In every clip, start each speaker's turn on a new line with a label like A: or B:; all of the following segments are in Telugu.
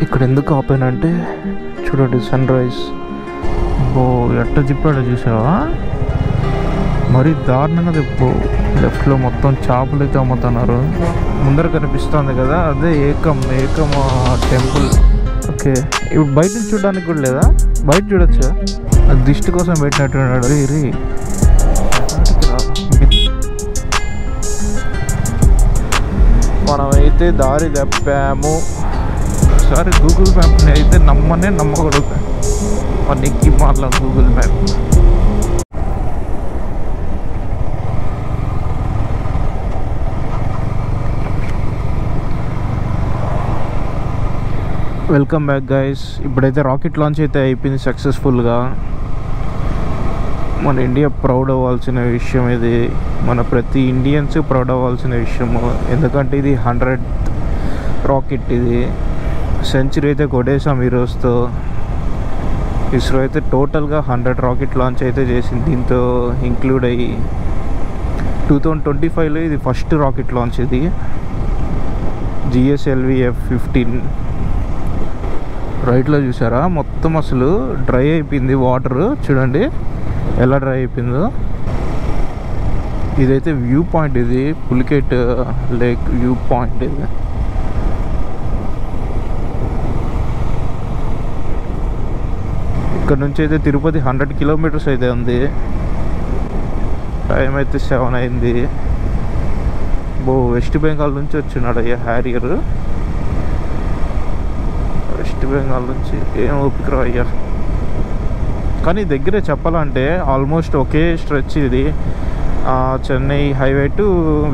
A: ఇక్కడ ఎందుకు ఆపానంటే చూడండి సన్ రైజ్. ఓ ఎట్ట తిప్పాడో చూసావా, మరీ దారుణంగా తిప్పు. లెఫ్ట్లో మొత్తం చేపలు అయితే అమ్ముతున్నారు. ముందర కనిపిస్తుంది కదా, అదే ఏకం టెంపుల్. ఓకే, ఇప్పుడు బయట నుంచి చూడడానికి కూడా లేదా? బయట చూడొచ్చు, అది దిష్టి కోసం పెట్టినట్టున్నాడు. రీ మనమైతే దారి తప్పాము. ఒకసారి గూగుల్ మ్యాప్ని అయితే నమ్మకూడదు, మనకి మళ్ళీ Google map. Welcome back guys. ఇప్పుడైతే రాకెట్ లాంచ్ అయితే అయిపోయింది సక్సెస్ఫుల్గా. మన ఇండియా ప్రౌడ్ అవ్వాల్సిన విషయం ఇది, మన ప్రతి ఇండియన్స్ ప్రౌడ్ అవ్వాల్సిన విషయము. ఎందుకంటే ఇది 100th రాకెట్, ఇది సెంచరీ అయితే కొట్టేసాం ఈరోజుతో. ఇస్రో అయితే టోటల్గా 100 రాకెట్ లాంచ్ అయితే చేసింది, దీంతో ఇంక్లూడ్ అయ్యి 2025లో ఇది ఫస్ట్ రాకెట్ లాంచ్. ఇది GSLV F-15. రైట్లో చూసారా మొత్తం అసలు డ్రై అయిపోయింది వాటర్, చూడండి ఎలా డ్రై అయిపోయిందో. ఇదైతే వ్యూ పాయింట్, ఇది పులికేట్ లేక్ వ్యూ పాయింట్. ఇది ఇక్కడ నుంచి అయితే తిరుపతి 100 కిలోమీటర్స్ అయితే ఉంది. టైం అయితే 7 అయింది. వెస్ట్ బెంగాల్ నుంచి వచ్చినాడు అయ్యా హ్యారియర్. వెస్ట్ బెంగాల్ నుంచి ఏం ఓపికరా అయ్యా. కానీ దగ్గరే చెప్పాలంటే ఆల్మోస్ట్ ఒకే స్ట్రెచ్ ఇది. చెన్నై హైవే టు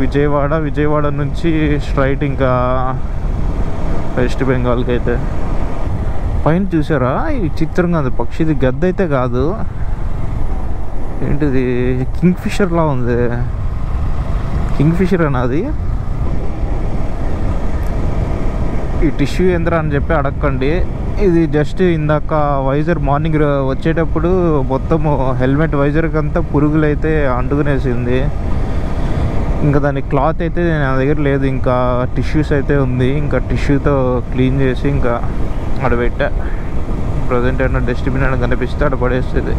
A: విజయవాడ నుంచి స్ట్రైట్ ఇంకా వెస్ట్ బెంగాల్కి అయితే. పైన చూసారా ఈ చిత్రంగా ఉంది పక్షిది, గద్ద అయితే కాదు, ఏంటిది కింగ్ఫిషర్లా ఉంది. కింగ్ఫిషర్ అన్నది. ఈ టిష్యూ ఏంద్రా అని చెప్పి అడగండి. ఇది జస్ట్ ఇందాక వైజర్ మార్నింగ్ వచ్చేటప్పుడు మొత్తం హెల్మెట్ వైజర్కి అంతా పురుగులు అయితే అంటుకునేసింది. ఇంకా దాని క్లాత్ అయితే నా దగ్గర లేదు, ఇంకా టిష్యూస్ అయితే ఉంది. ఇంకా టిష్యూతో క్లీన్ చేసి ఇంకా అక్కడ పెట్టా. ప్రజెంట్ ఏమన్నా డస్ట్బిన్ అని కనిపిస్తే అక్కడ పడేస్తుంది.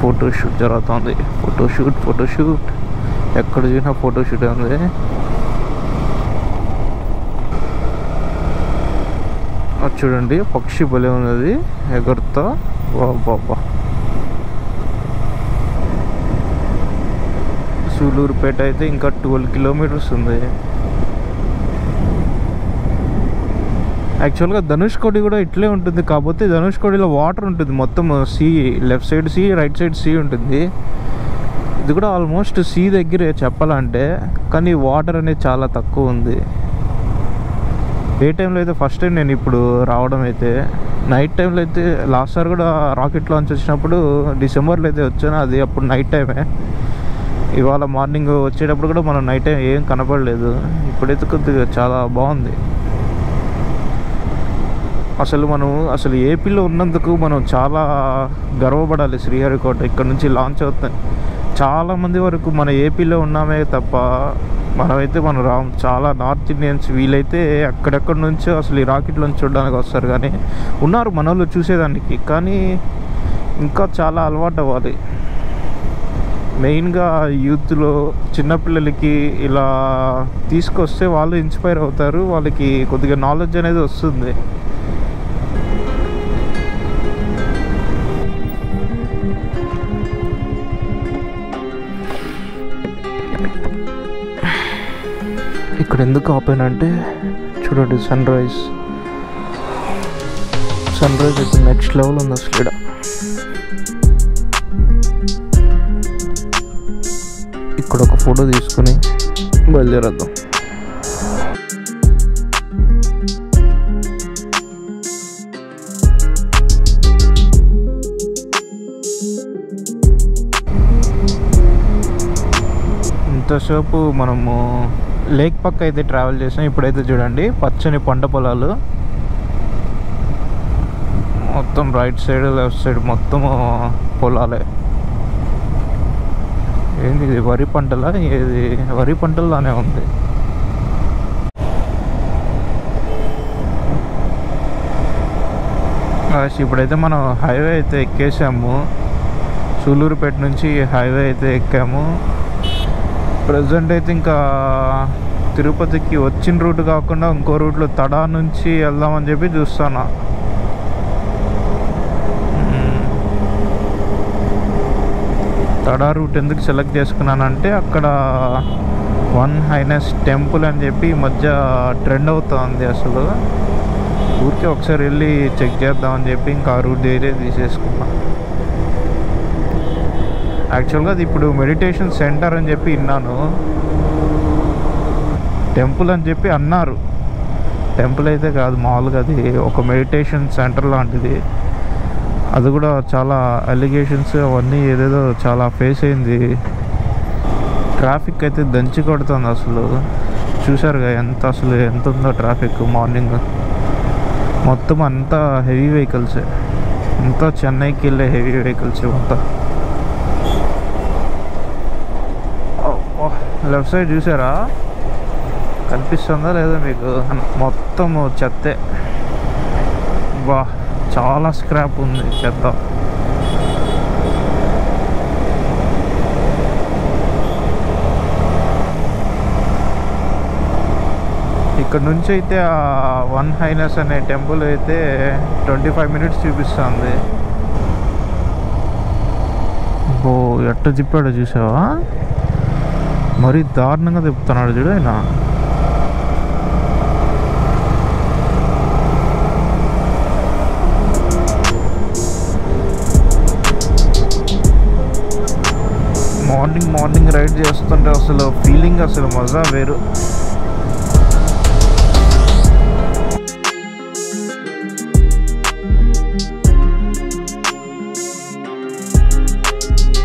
A: ఫోటోషూట్ జరుగుతుంది. ఫోటోషూట్ ఎక్కడ చూసినా ఫోటోషూట్ ఉంది. చూడండి పక్షి భలే ఉంది, అది ఎగురుతా. బాబా సూలూరుపేట అయితే ఇంకా 12 కిలోమీటర్స్ ఉంది. యాక్చువల్గా ధనుష్కోడి కూడా ఇట్లే ఉంటుంది, కాకపోతే ధనుష్కోడిలో వాటర్ ఉంటుంది మొత్తం. Sea, left side sea, right side sea ఉంటుంది. ఇది కూడా ఆల్మోస్ట్ సీ దగ్గరే చెప్పాలంటే, కానీ వాటర్ అనేది చాలా తక్కువ ఉంది. డే టైంలో అయితే ఫస్ట్ టైం నేను ఇప్పుడు రావడం అయితే. నైట్ టైంలో అయితే లాస్ట్ సార్ కూడా రాకెట్ లాంచ్ వచ్చినప్పుడు డిసెంబర్లో అయితే వచ్చాను, అది అప్పుడు నైట్ టైమే. ఇవాళ మార్నింగ్ వచ్చేటప్పుడు కూడా మనం నైట్ టైం ఏం కనపడలేదు. ఇప్పుడైతే కొద్దిగా చాలా బాగుంది. అసలు ఏపీలో ఉన్నందుకు మనం చాలా గర్వపడాలి. శ్రీహరికోట ఇక్కడ నుంచి లాంచ్ అవుతాయి. చాలామంది వరకు మన ఏపీలో ఉన్నామే తప్ప మనమైతే మనం రాము. చాలా నార్త్ ఇండియన్స్ వీళ్ళైతే అక్కడెక్కడి నుంచో అసలు ఈ రాకెట్ లాంచ్ చూడడానికి వస్తారు. కానీ ఉన్నారు మన వాళ్ళు చూసేదానికి, కానీ ఇంకా చాలా అలవాటు అవ్వాలి. మెయిన్గా యూత్లో చిన్నపిల్లలకి ఇలా తీసుకొస్తే వాళ్ళు ఇన్స్పైర్ అవుతారు, వాళ్ళకి కొద్దిగా నాలెడ్జ్ అనేది వస్తుంది. ఇక్కడ ఎందుకు ఆపానంటే చూడండి సన్ రైజ్ అయితే నెక్స్ట్ లెవెల్ ఉంది అసలు. ఇక్కడ ఒక ఫోటో తీసుకుని బయలుదేరేద్దాం. ఇంతసేపు మనము లేక్ పక్క అయితే ట్రావెల్ చేసాం. ఇప్పుడైతే చూడండి పచ్చని పంట పొలాలు మొత్తం, రైట్ సైడ్ లెఫ్ట్ సైడ్ మొత్తం పొలాలే. ఏంది ఇది వరి పంటలా? ఏది వరి పంటలానే ఉంది. ఇప్పుడైతే మనం హైవే అయితే ఎక్కేసాము. సూలూరుపేట నుంచి హైవే అయితే ఎక్కాము. ప్రజెంట్ అయితే ఇంకా తిరుపతికి వచ్చిన రూట్ కాకుండా ఇంకో రూట్లో తడా నుంచి వెళ్దామని చెప్పి చూస్తాను. తడా రూట్ ఎందుకు సెలెక్ట్ చేసుకున్నానంటే అక్కడ వన్ హైనెస్ టెంపుల్ అని చెప్పి ఈ మధ్య ట్రెండ్ అవుతుంది. అసలు ఊరికే ఒకసారి వెళ్ళి చెక్ చేద్దామని చెప్పి ఇంకా ఆ రూట్ ఏరియా తీసేసుకున్నా. యాక్చువల్గా అది ఇప్పుడు మెడిటేషన్ సెంటర్ అని చెప్పి విన్నాను. టెంపుల్ అని చెప్పి అన్నారు. టెంపుల్ అయితే కాదు, మామూలుగా అది ఒక మెడిటేషన్ సెంటర్ లాంటిది. అది కూడా చాలా అలిగేషన్స్ అవన్నీ ఏదేదో చాలా ఫేస్ అయింది. ట్రాఫిక్ అయితే దంచి కొడుతుంది. అసలు చూసారుగా ఎంత ఉందో ట్రాఫిక్. మార్నింగ్ మొత్తం అంతా హెవీ వెహికల్సే, అంతా చెన్నైకి వెళ్ళే హెవీ వెహికల్స్ అంతా. లెఫ్ట్ సైడ్ చూసారా, కనిపిస్తుందా లేదా మీకు? మొత్తం చెత్తే. బా చాలా స్క్రాప్ ఉంది, చెత్త. ఇక్కడ నుంచి అయితే ఆ వన్ హైనెస్ అనే టెంపుల్ అయితే 25 మినిట్స్ చూపిస్తుంది. ఓ ఎట్ట తిప్పాడో చూసావా? మరీ దారుణంగా తిప్పుతున్నాడు చూడు ఆయన. మార్నింగ్ రైడ్ చేస్తుంటే అసలు ఫీలింగ్ అసలు మజా వేరు.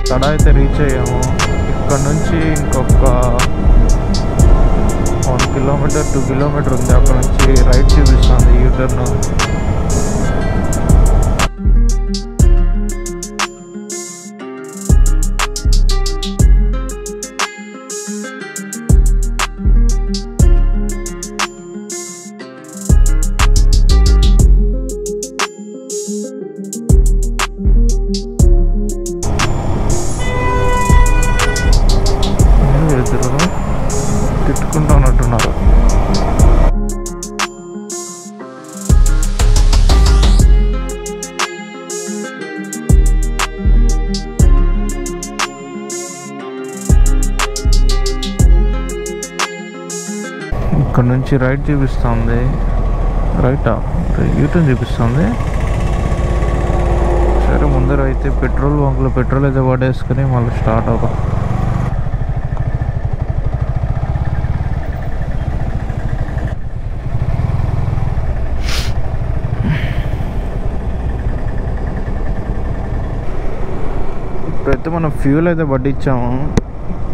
A: తడా అయితే రీచ్ అయ్యాము. ఇక్కడ నుంచి ఇంకొక 1 కిలోమీటర్ 2 కిలోమీటర్ ఉంది. అక్కడ నుంచి రైట్ చూపిస్తుంది యూటర్న్. తిట్టుకుంటూ ఉన్నట్టున్నారు. ఇక్కడ నుంచి రైట్ చూపిస్తుంది. రైటా యూటర్న్ చూపిస్తుంది. సరే ముందర అయితే పెట్రోల్ బంక్లో పెట్రోల్ అయితే పడేసుకుని మళ్ళీ స్టార్ట్ అవుతాం. ఇప్పుడైతే మనం ఫ్యూల్ అయితే పట్టించాము.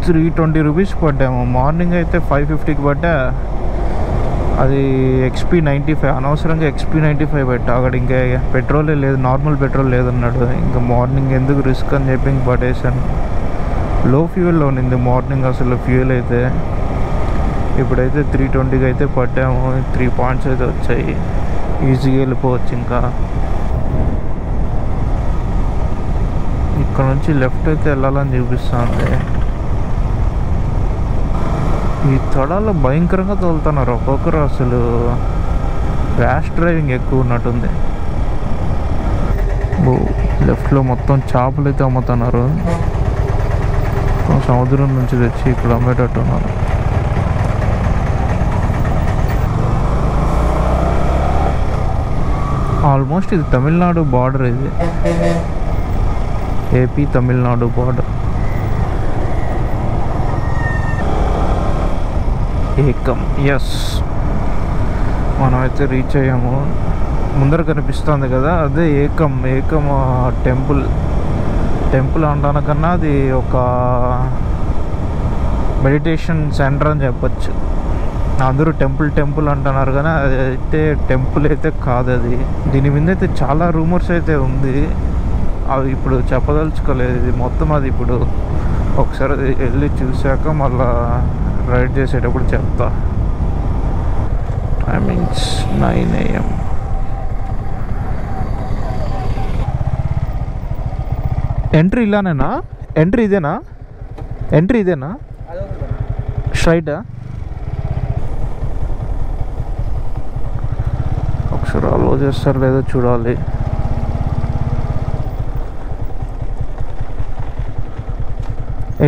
A: 320 రూపీస్ పట్టాము. మార్నింగ్ అయితే 550కి పట్టా. అది XP 95, అనవసరంగా XP 95 పెట్టా. అక్కడ ఇంకా పెట్రోలే లేదు, నార్మల్ పెట్రోల్ లేదన్నాడు. ఇంకా మార్నింగ్ ఎందుకు రిస్క్ అని చెప్పి ఇంక పట్టేసాను. లో ఫ్యూయల్లో ఉన్నింది మార్నింగ్ అసలు ఫ్యూయల్ అయితే. ఇప్పుడైతే 320కి అయితే పట్టాము. 3 పాయింట్స్ అయితే వచ్చాయి. ఈజీగా వెళ్ళిపోవచ్చు. ఇంకా ఇక్కడ నుంచి లెఫ్ట్ అయితే వెళ్ళాలని చూపిస్తుంది. ఈ తడాల్లో భయంకరంగా తోలుతున్నారు ఒక్కొక్కరు. అసలు ర్యాష్ డ్రైవింగ్ ఎక్కువ ఉన్నట్టుంది. లెఫ్ట్లో మొత్తం చేపలు అయితే అమ్ముతున్నారు. సముద్రం నుంచి తెచ్చి ఇక్కడ అమ్మేటట్టున్నారు. ఆల్మోస్ట్ ఇది తమిళనాడు బార్డర్. ఇది ఏపీ తమిళనాడు బార్డర్. ఏకం, ఎస్, మనమైతే రీచ్ అయ్యాము. ముందర కనిపిస్తుంది కదా, అదే ఏకం టెంపుల్ అనడానికన్నా అది ఒక మెడిటేషన్ సెంటర్ అని చెప్పచ్చు. అందరూ టెంపుల్ అంటున్నారు కానీ అది అయితే టెంపుల్ అయితే కాదు. అది దీని మీద అయితే చాలా రూమర్స్ అయితే ఉంది. అవి ఇప్పుడు చెప్పదలుచుకోలేదు. ఇది మొత్తం అది ఇప్పుడు ఒకసారి వెళ్ళి చూశాక మళ్ళా రైడ్ చేసేటప్పుడు చెప్తా. Timings 9 AM. ఎంట్రీ ఇలానేనా? ఎంట్రీ ఇదేనా? ఎంట్రీ ఇదేనా? స్ట్రైటా? ఒకసారి అలో చేస్తారు లేదో చూడాలి.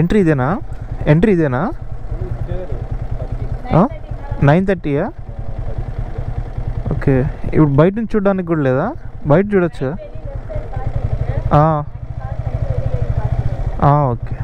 A: ఎంట్రీ ఇదేనా? ఎంట్రీ ఇదేనా? 9:30. ఓకే, ఇప్పుడు బయట నుంచి చూడడానికి కూడా లేదా? బయట చూడొచ్చు. ఓకే.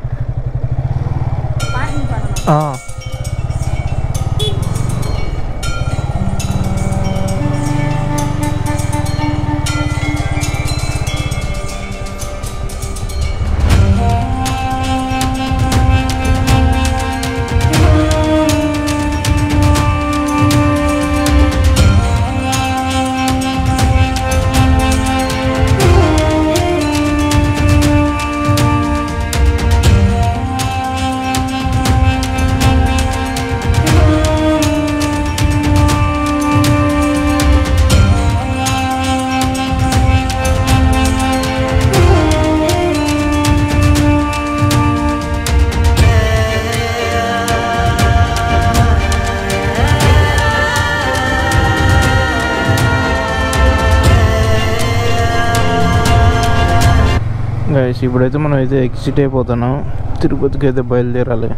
A: గైస్, ఇప్పుడైతే మనం అయితే ఎగ్జిట్ అయిపోతున్నాం. తిరుపతికి అయితే బయలుదేరాలి.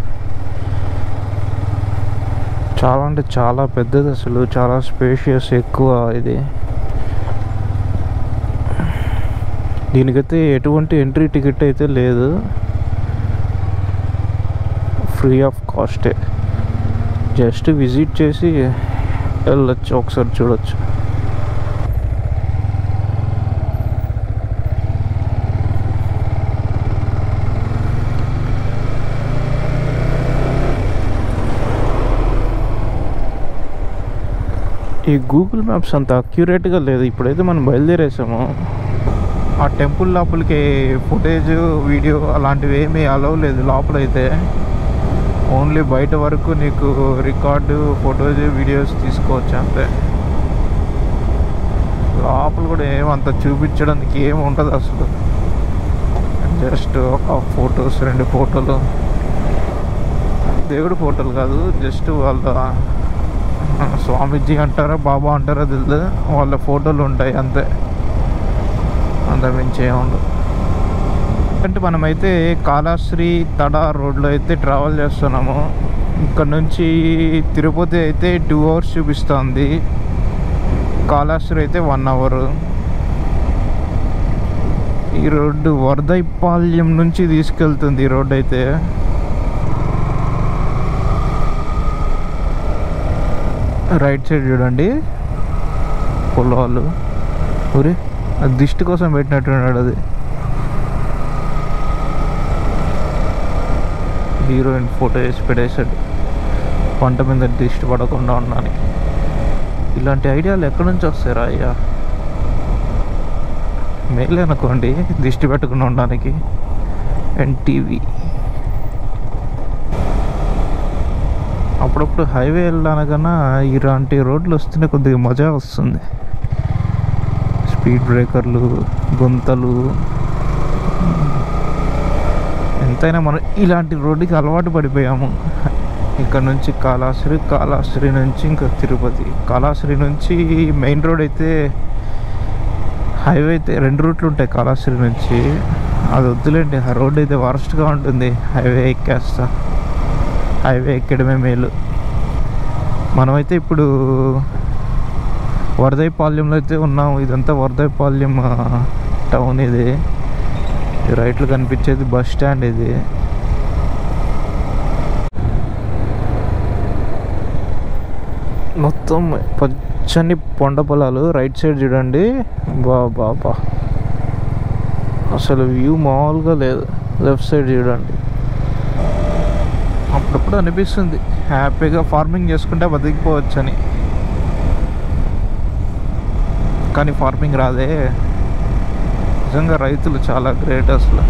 A: చాలా అంటే చాలా పెద్దది, అసలు చాలా స్పేషియస్ ఎక్కువ ఇది. దీనికైతే ఎటువంటి ఎంట్రీ టికెట్ అయితే లేదు, ఫ్రీ ఆఫ్ కాస్టే. జస్ట్ విజిట్ చేసి వెళ్ళొచ్చు, ఒకసారి చూడొచ్చు. ఈ గూగుల్ మ్యాప్స్ అంత అక్యురేట్గా లేదు. ఇప్పుడైతే మనం బయలుదేరేసాము. ఆ టెంపుల్ లోపలికి ఫుటేజ్, వీడియో అలాంటివి ఏమీ అలవ్ లేదు లోపలైతే. ఓన్లీ బయట వరకు నీకు రికార్డు, ఫొటోస్, వీడియోస్ తీసుకోవచ్చు అంతే. లోపల కూడా ఏమంత చూపించడానికి ఏమి ఉంటుంది అసలు. జస్ట్ ఒక ఫొటోస్, 2 ఫోటోలు, దేవుడి ఫోటోలు కాదు, జస్ట్ వాళ్ళ స్వామీజీ అంటారా, బాబా అంటారా తెలియదు, వాళ్ళ ఫోటోలు ఉంటాయి అంతే, అంతమించి ఏముండదు. అంటే మనమైతే కాళహస్త్రి తడ రోడ్లో అయితే ట్రావెల్ చేస్తున్నాము. ఇక్కడ నుంచి తిరుపతి అయితే 2 hours చూపిస్తుంది, కాళహస్త్రి అయితే 1 hour. ఈ రోడ్డు వరదైపాల్యం నుంచి తీసుకెళ్తుంది ఈ రోడ్డు అయితే. రైట్ సైడ్ చూడండి పొలాలు. ఊరి అది దిష్టి కోసం పెట్టినట్టున్నాడు. అది హీరోయిన్ ఫోటో వేసి పెట్టేశాడు, పంట మీద దిష్టి పడకుండా ఉండడానికి. ఇలాంటి ఐడియాలు ఎక్కడి నుంచి వస్తారా అయ్యా? మేలే అనుకోండి దిష్టి పెట్టకుండా ఉండడానికి. ఎన్టీవీ అప్పుడప్పుడు హైవే వెళ్ళడానికన్నా ఇలాంటి రోడ్లు వస్తేనే కొద్దిగా మజా వస్తుంది. స్పీడ్ బ్రేకర్లు, గుంతలు, ఎంతైనా మనం ఇలాంటి రోడ్డుకి అలవాటు పడిపోయాము. ఇక్కడ నుంచి కాళహస్త్రి, కాళహస్త్రి నుంచి ఇంకా తిరుపతి. కాళహస్త్రి నుంచి మెయిన్ రోడ్ అయితే, హైవే అయితే 2 రూట్లు ఉంటాయి కాళహస్త్రి నుంచి. అది వద్దులేండి, ఆ రోడ్ అయితే వరస్ట్గా ఉంటుంది. హైవే ఎక్కేస్తా, హైవే ఎక్కడమే మేలు. మనమైతే ఇప్పుడు వరదైపాల్యంలో అయితే ఉన్నాము. ఇదంతా వరదైపాల్యం టౌన్. ఇది రైట్లో కనిపించేది బస్ స్టాండ్. ఇది మొత్తం పచ్చని పొండ పొలాలు. రైట్ సైడ్ చూడండి, బాబా అసలు వ్యూ మామూలుగా లేదు. లెఫ్ట్ సైడ్ చూడండి. అప్పుడప్పుడు అనిపిస్తుంది హ్యాపీగా ఫార్మింగ్ చేసుకుంటే బతికిపోవచ్చని, కానీ ఫార్మింగ్ రాదే. నిజంగా రైతులు చాలా గ్రేట్ అసలు.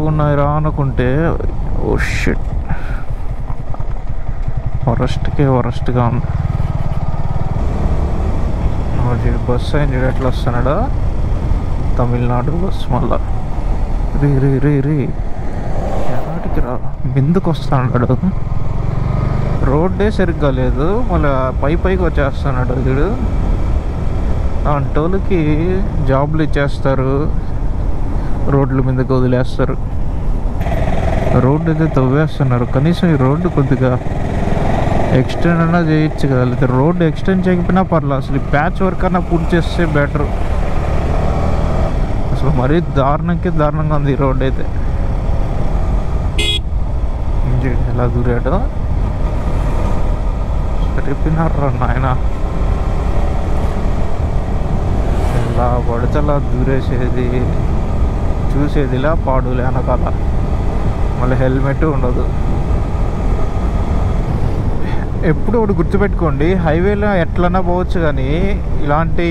A: బాగున్నాయిరా అనుకుంటే ఓ షిట్, వరస్ట్గా ఉంది. బస్సు అయిన ఎట్లా వస్తున్నాడా, తమిళనాడు బస్సు. మళ్ళా రీ ఎలాంటికి రా ఎందుకు వస్తున్నాడు, రోడ్డే సరిగ్గా లేదు, మళ్ళీ పైకి వచ్చేస్తున్నాడు వీడు. అంటోళ్ళకి జాబ్లు ఇచ్చేస్తారు, రోడ్ల మీదకి వదిలేస్తారు, రోడ్డు అయితే తవ్వేస్తున్నారు. కనీసం ఈ రోడ్డు కొద్దిగా ఎక్స్టెండ్ అన్నా చేయొచ్చు కదా, లేదా రోడ్డు ఎక్స్టెండ్ చేయకపోయినా పర్లేదు, అసలు ఈ ప్యాచ్ వర్క్ అన్నా పూర్తి చేస్తే బెటర్. అసలు మరీ దారుణంగా ఉంది ఈ రోడ్డు అయితే. ఎలా దూరాడు, సరిపోయినారా నాయన, ఎలా పడితే అలా దూరేసేది, చూసేదిలా పాడులే వెనకాల, మళ్ళీ హెల్మెట్ ఉండదు. ఎప్పుడు ఒకటి గుర్తుపెట్టుకోండి, హైవేలో ఎట్లన్నా పోవచ్చు కానీ ఇలాంటి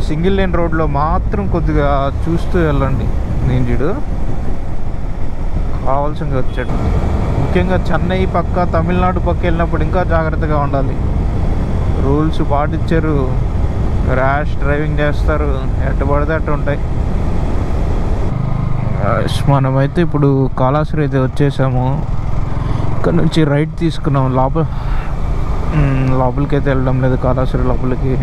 A: సింగిల్ లేన్ రోడ్లో మాత్రం కొద్దిగా చూస్తూ వెళ్ళండి. నేను కావాల్సింది వచ్చాడు. ముఖ్యంగా చెన్నై పక్క, తమిళనాడు పక్క వెళ్ళినప్పుడు ఇంకా జాగ్రత్తగా ఉండాలి. రూల్స్ పాటించారు, ర్యాష్ డ్రైవింగ్ చేస్తారు, ఎట్టు పడితే అట్టు ఉంటాయి. మనమైతే ఇప్పుడు కాళాశ్రీ అయితే వచ్చేసాము. ఇక్కడ నుంచి రైట్ తీసుకున్నాం, లోపలికి అయితే వెళ్ళడం లేదు, కాళాశ్రీ లోపలికి.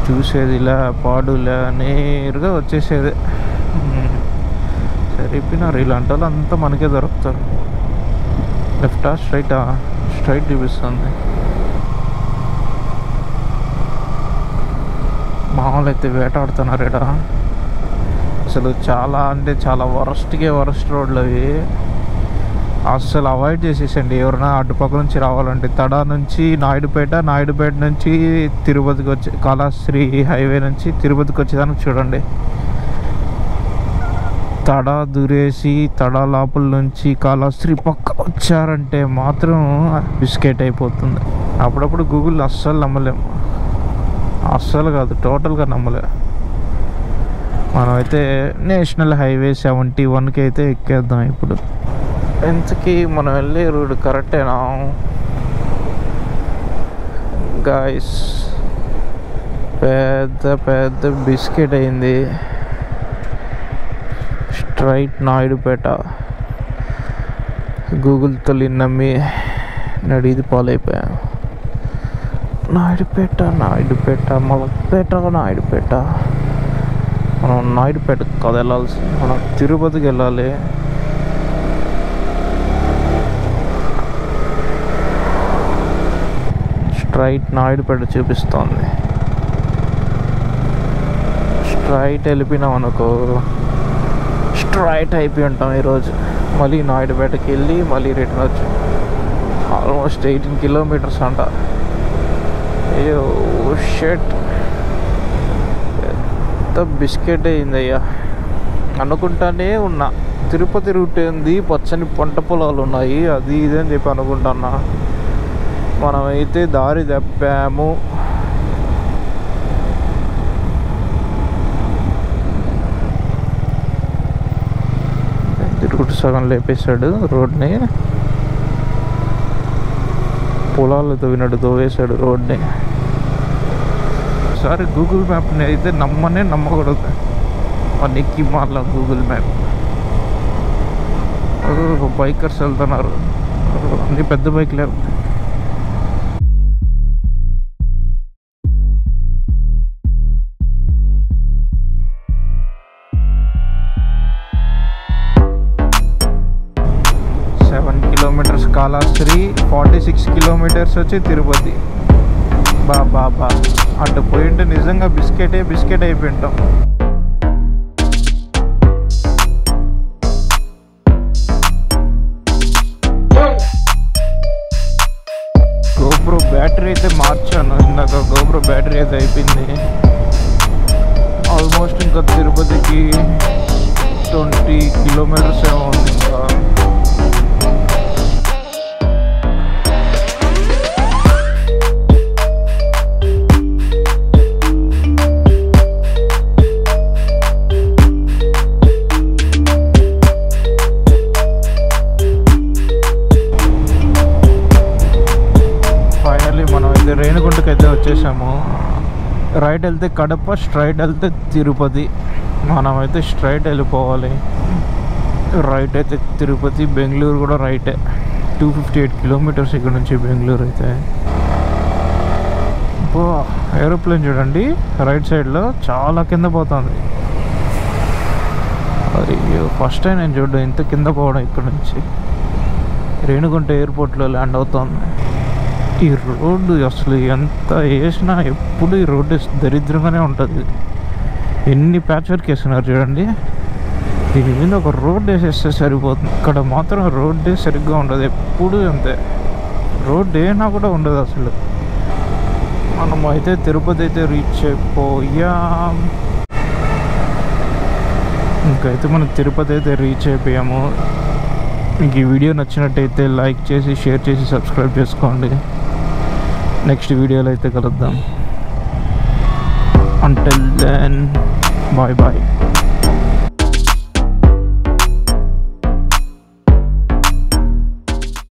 A: చూసేది ఇలా పాడులే, నేరుగా వచ్చేసేది. సరిపోయినారు ఇలాంటి వాళ్ళు అంతా మనకే దొరుకుతారు. లెఫ్టా స్ట్రైటా, స్ట్రైట్ చూపిస్తుంది. మామూలు అయితే వేటాడుతున్నారు ఇక్కడ. అసలు చాలా అంటే చాలా వరస్ట్ రోడ్లు అవి. అస్సలు అవాయిడ్ చేసేసండి ఎవరైనా అటుపక్క నుంచి రావాలంటే. తడా నుంచి నాయుడుపేట నుంచి తిరుపతికి వచ్చి, కాళాశ్రీ హైవే నుంచి తిరుపతికి వచ్చేదానికి చూడండి. తడా దూరేసి తడా లోపల నుంచి కాళాశ్రీ పక్క వచ్చారంటే మాత్రం బిస్కెట్ అయిపోతుంది. అప్పుడప్పుడు గూగుల్ అస్సలు నమ్మలేము, అస్సలు కాదు టోటల్గా నమ్మలేము. మనమైతే నేషనల్ హైవే 71కి అయితే ఎక్కేద్దాం ఇప్పుడు. ఇంతకీ మనం వెళ్ళే రూట్ కరెక్టేనా గాయస్? పెద్ద బిస్కెట్ అయింది. స్ట్రైట్ నాయుడుపేట, గూగుల్ తల్లి నమ్మి నడిది పాలైపోయాం. నాయుడుపేట నాయుడుపేట. మనం నాయుడుపేట కాదు వెళ్ళాల్సింది, మనం తిరుపతికి వెళ్ళాలి. స్ట్రైట్ నాయుడుపేట చూపిస్తోంది. స్ట్రైట్ వెళ్ళిపోయినాం అనుకో, స్ట్రైట్ అయిపోయి ఉంటాం ఈరోజు. మళ్ళీ నాయుడుపేటకి వెళ్ళి మళ్ళీ రిటర్న్ వచ్చి ఆల్మోస్ట్ 18 కిలోమీటర్స్ అంట. అయ్యో షెట్, పెద్ద బిస్కెట్ అయిందయ్యా. అనుకుంటానే ఉన్నా తిరుపతి రూట్ ఉంది, పచ్చని పంట పొలాలు ఉన్నాయి, అది ఇది అని చెప్పి అనుకుంటున్నా. మనమైతే దారి తప్పాము. రూట్ సగం లేపేశాడు రోడ్ని, పొలాలు తవ్వినట్టు తవ్వేశాడు రోడ్ని. ఒకసారి గూగుల్ మ్యాప్ని అయితే నమ్మకూడదు. మనకి మళ్ళా గూగుల్ మ్యాప్ బైకర్స్ వెళ్తున్నారు, అన్ని పెద్ద బైక్లే. కాళాశ్రీ 46 కిలోమీటర్స్ వచ్చి తిరుపతి. బాబా అటు పోయింటే నిజంగా బిస్కెట్ అయిపోయి ఉంటాం. గోప్రో బ్యాటరీ అయితే మార్చాను ఇందాక, గోప్రో బ్యాటరీ అయితే అయిపోయింది. ఆల్మోస్ట్ ఇంకా తిరుపతికి 20 కిలోమీటర్స్ ఏమో ఉంది ఇంకా. వచ్చేసాము. రైట్ వెళ్తే కడప, స్ట్రైట్ వెళ్తే తిరుపతి. మనమైతే స్ట్రైట్ వెళ్ళిపోవాలి. రైట్ అయితే తిరుపతి, బెంగళూరు కూడా రైటే. 258 కిలోమీటర్స్ ఇక్కడ నుంచి బెంగళూరు అయితే. ఏరోప్లేన్ చూడండి రైట్ సైడ్లో చాలా కింద పోతుంది. అది ఫస్ట్ టైం నేను చూడడం ఇంత కింద పోవడం. ఇక్కడ నుంచి రేణుగుంట ఎయిర్పోర్ట్లో ల్యాండ్ అవుతుంది. ఈ రోడ్డు అసలు ఎంత వేసినా ఎప్పుడు ఈ రోడ్డు దరిద్రంగానే ఉంటుంది. ఎన్ని ప్యాచ్ వర్క్ వేస్తున్నారు చూడండి. దీని మీద ఒక రోడ్డు వేసేస్తే సరిపోతుంది. ఇక్కడ మాత్రం రోడ్డే సరిగ్గా ఉండదు, ఎప్పుడు అంతే. రోడ్డు ఏనా కూడా ఉండదు అసలు. మనం అయితే తిరుపతి అయితే రీచ్ అయిపోయాం. ఇంకైతే మనం తిరుపతి అయితే రీచ్ అయిపోయాము. మీకు ఈ వీడియో నచ్చినట్టయితే లైక్ చేసి, షేర్ చేసి, సబ్స్క్రైబ్ చేసుకోండి. నెక్స్ట్ వీడియోలో అయితే కలుద్దాం. Until then, bye bye.